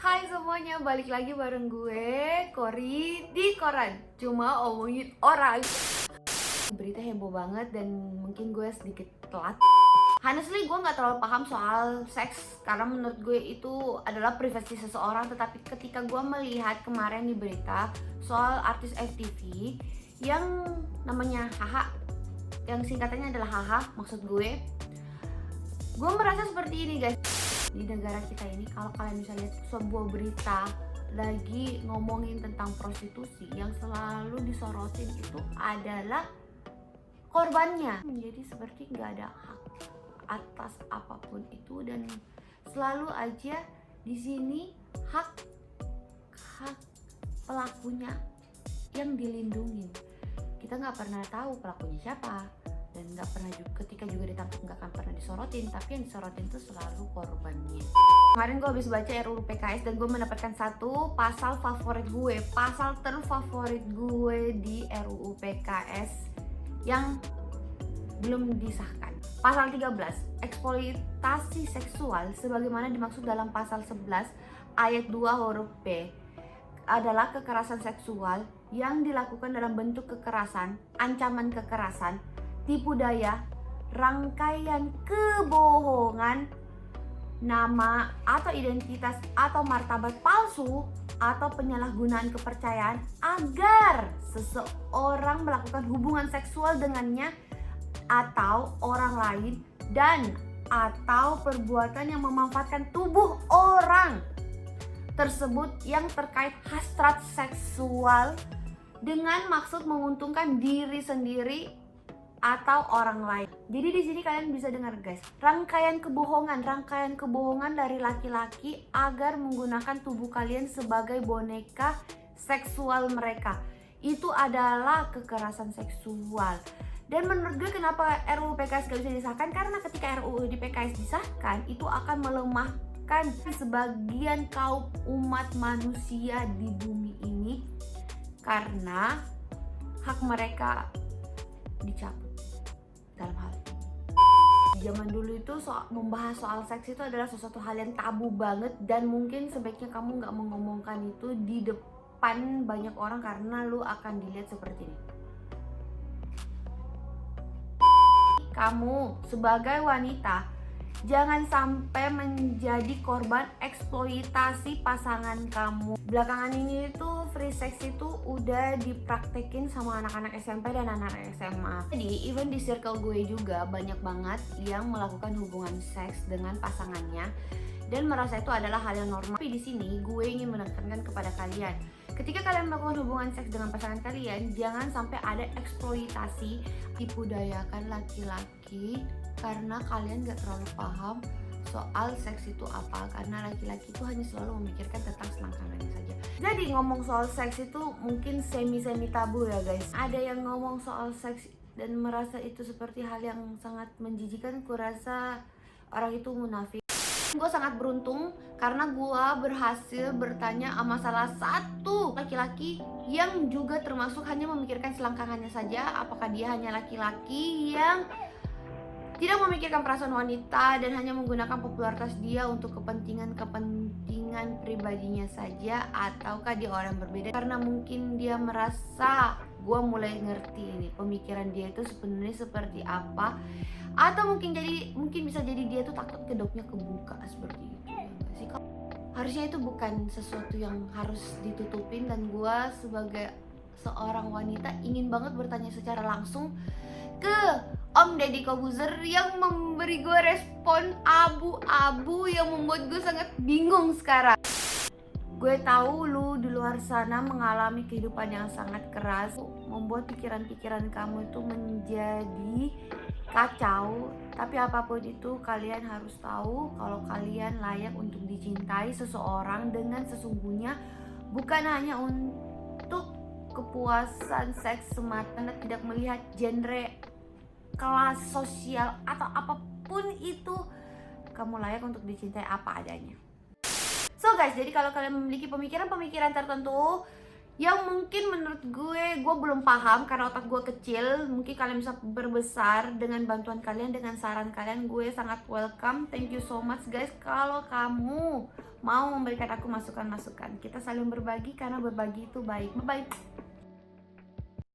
Hai semuanya, balik lagi bareng gue, Kori di Koran. Cuma omongin orang. Berita heboh banget dan mungkin gue sedikit telat. Honestly, gue nggak terlalu paham soal seks karena menurut gue itu adalah privasi seseorang. Tetapi ketika gue melihat kemarin di berita soal artis FTV yang namanya Haha, yang singkatannya adalah Haha, maksud gue merasa seperti ini guys. Di negara kita ini, kalau kalian bisa lihat sebuah berita lagi ngomongin tentang prostitusi, yang selalu disorotin itu adalah korbannya. Menjadi seperti nggak ada hak atas apapun itu, dan selalu aja di sini hak pelakunya yang dilindungi. Kita nggak pernah tahu pelakunya siapa, dan nggak pernah juga, ketika juga ditangkap nggak akan pernah disorotin, tapi yang disorotin itu selalu korbannya. Kemarin gue habis baca RUU PKS dan gue mendapatkan satu pasal favorit gue, pasal terfavorit gue di RUU PKS yang belum disahkan. Pasal 13, eksploitasi seksual sebagaimana dimaksud dalam pasal 11 ayat 2 huruf B adalah kekerasan seksual yang dilakukan dalam bentuk kekerasan, ancaman kekerasan, tipu daya, rangkaian kebohongan, nama atau identitas atau martabat palsu, atau penyalahgunaan kepercayaan agar seseorang melakukan hubungan seksual dengannya atau orang lain, dan atau perbuatan yang memanfaatkan tubuh orang tersebut yang terkait hasrat seksual dengan maksud menguntungkan diri sendiri atau orang lain. Jadi di sini kalian bisa dengar guys, rangkaian kebohongan dari laki-laki agar menggunakan tubuh kalian sebagai boneka seksual mereka. Itu adalah kekerasan seksual. Dan menurut gue kenapa RUU PKS gak bisa disahkan? Karena ketika RUU di PKS disahkan, itu akan melemahkan sebagian kaum umat manusia di bumi ini, karena hak mereka dicabut dalam hal ini. Zaman dulu itu membahas soal seks itu adalah sesuatu hal yang tabu banget, dan mungkin sebaiknya kamu nggak mengomongkan itu di depan banyak orang karena lu akan dilihat seperti ini. Kamu sebagai wanita jangan sampai menjadi korban eksploitasi pasangan kamu. Belakangan ini tuh free sex itu udah dipraktekin sama anak-anak SMP dan anak-anak SMA. Jadi even di circle gue juga banyak banget yang melakukan hubungan seks dengan pasangannya dan merasa itu adalah hal yang normal. Tapi di sini gue ingin menekankan kepada kalian, ketika kalian melakukan hubungan seks dengan pasangan kalian, jangan sampai ada eksploitasi, tipu dayakan laki-laki karena kalian gak terlalu paham soal seks itu apa. Karena laki-laki itu hanya selalu memikirkan tentang selangkangannya saja. Jadi ngomong soal seks itu mungkin semi-semi tabu ya guys. Ada yang ngomong soal seks dan merasa itu seperti hal yang sangat menjijikan. Kurasa orang itu munafik. Gue sangat beruntung karena gue berhasil bertanya sama salah satu laki-laki yang juga termasuk hanya memikirkan selangkangannya saja. Apakah dia hanya laki-laki yang tidak memikirkan perasaan wanita dan hanya menggunakan popularitas dia untuk kepentingan pribadinya saja, ataukah dia orang berbeda karena mungkin dia merasa gue mulai ngerti ini pemikiran dia itu sebenarnya seperti apa, atau mungkin bisa jadi dia tuh takut kedoknya kebuka seperti itu ya gak sih? Harusnya itu bukan sesuatu yang harus ditutupin, dan gue sebagai seorang wanita ingin banget bertanya secara langsung ke Om Deddy Kobuzer yang memberi gue respon abu-abu yang membuat gue sangat bingung sekarang. Gue tahu lu di luar sana mengalami kehidupan yang sangat keras, membuat pikiran-pikiran kamu itu menjadi kacau. Tapi apapun itu, kalian harus tahu kalau kalian layak untuk dicintai seseorang dengan sesungguhnya, bukan hanya untuk kepuasan seks semata. Anda tidak melihat genre, kelas sosial, atau apapun itu. Kamu layak untuk dicintai apa adanya. So guys, jadi kalau kalian memiliki pemikiran-pemikiran tertentu yang mungkin menurut gue belum paham karena otak gue kecil. Mungkin kalian bisa berbesar dengan bantuan kalian, dengan saran kalian. Gue sangat welcome. Thank you so much guys. Kalau kamu mau memberikan aku masukan-masukan, kita saling berbagi karena berbagi itu baik. Bye bye.